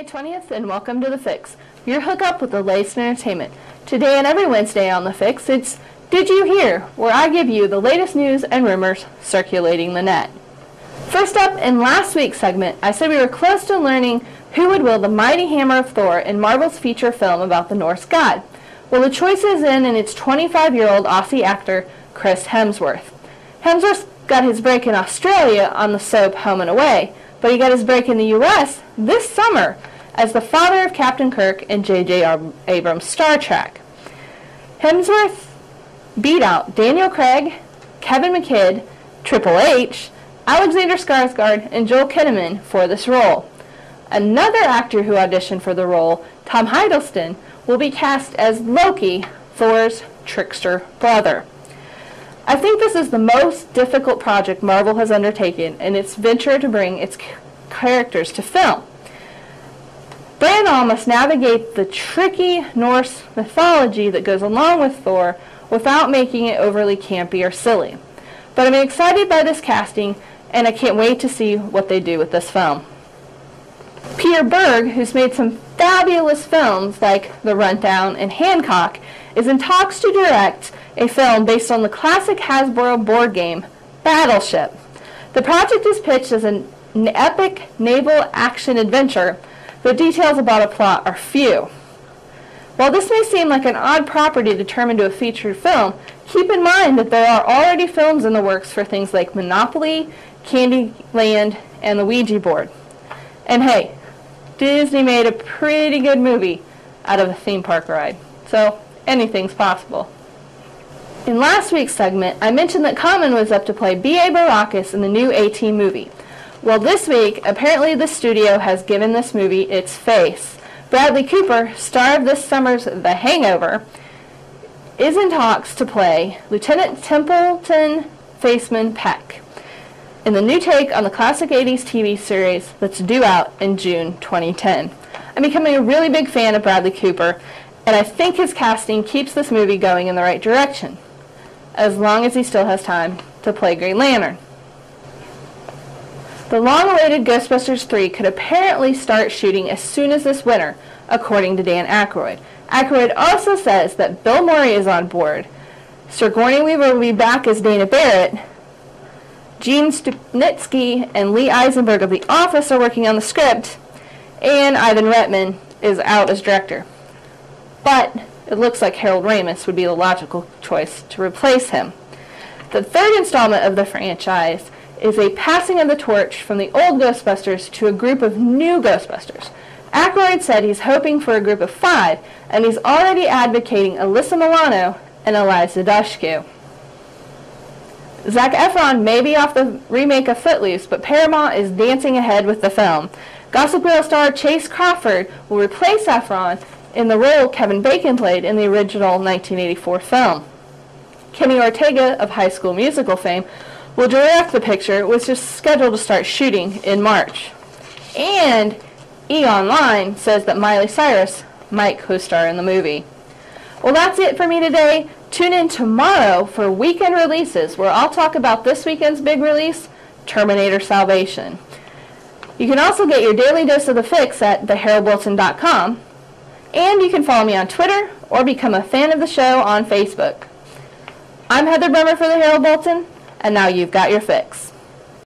May 20th, and welcome to The Fix, your hookup with the latest entertainment. Today and every Wednesday on The Fix, it's Did You Hear?, where I give you the latest news and rumors circulating the net. First up, in last week's segment, I said we were close to learning who would wield the mighty hammer of Thor in Marvel's feature film about the Norse god. Well, the choice is in, and it's 25-year-old Aussie actor Chris Hemsworth. Hemsworth got his break in Australia on the soap Home and Away, but he got his break in the U.S. this summer as the father of Captain Kirk in J.J. Abrams' Star Trek. Hemsworth beat out Daniel Craig, Kevin McKidd, Triple H, Alexander Skarsgård, and Joel Kinnaman for this role. Another actor who auditioned for the role, Tom Hiddleston, will be cast as Loki, Thor's trickster brother. I think this is the most difficult project Marvel has undertaken in its venture to bring its characters to film. Brandon must navigate the tricky Norse mythology that goes along with Thor without making it overly campy or silly. But I'm excited by this casting, and I can't wait to see what they do with this film. Peter Berg, who's made some fabulous films like The Rundown and Hancock, is in talks to direct a film based on the classic Hasbro board game, Battleship. The project is pitched as an epic naval action adventure, but details about a plot are few. While this may seem like an odd property to turn into a featured film, keep in mind that there are already films in the works for things like Monopoly, Candyland, and the Ouija board. And hey, Disney made a pretty good movie out of a theme park ride, so anything's possible. In last week's segment, I mentioned that Common was up to play B.A. Baracus in the new A-Team movie. Well, this week, apparently the studio has given this movie its face. Bradley Cooper, star of this summer's The Hangover, is in talks to play Lieutenant Templeton Faceman Peck in the new take on the classic 80s TV series that's due out in June 2010. I'm becoming a really big fan of Bradley Cooper, and I think his casting keeps this movie going in the right direction, as long as he still has time to play Green Lantern. The long-awaited Ghostbusters 3 could apparently start shooting as soon as this winter, according to Dan Aykroyd. Aykroyd also says that Bill Murray is on board. Sigourney Weaver will be back as Dana Barrett. Gene Stupnitsky and Lee Eisenberg of The Office are working on the script, and Ivan Reitman is out as director. But it looks like Harold Ramis would be the logical choice to replace him. The third installment of the franchise is a passing of the torch from the old Ghostbusters to a group of new Ghostbusters. Aykroyd said he's hoping for a group of 5, and he's already advocating Alyssa Milano and Eliza Dushku. Zac Efron may be off the remake of Footloose, but Paramount is dancing ahead with the film. Gossip Girl star Chase Crawford will replace Efron in the role Kevin Bacon played in the original 1984 film. Kenny Ortega of High School Musical fame will direct the picture, which is scheduled to start shooting in March. And E! Online says that Miley Cyrus might co-star in the movie. Well, that's it for me today. Tune in tomorrow for weekend releases, where I'll talk about this weekend's big release, Terminator Salvation. You can also get your daily dose of The Fix at theharoldwilson.com, and you can follow me on Twitter or become a fan of the show on Facebook. I'm Heather Bremer for The Herald Bulletin, and now you've got your fix.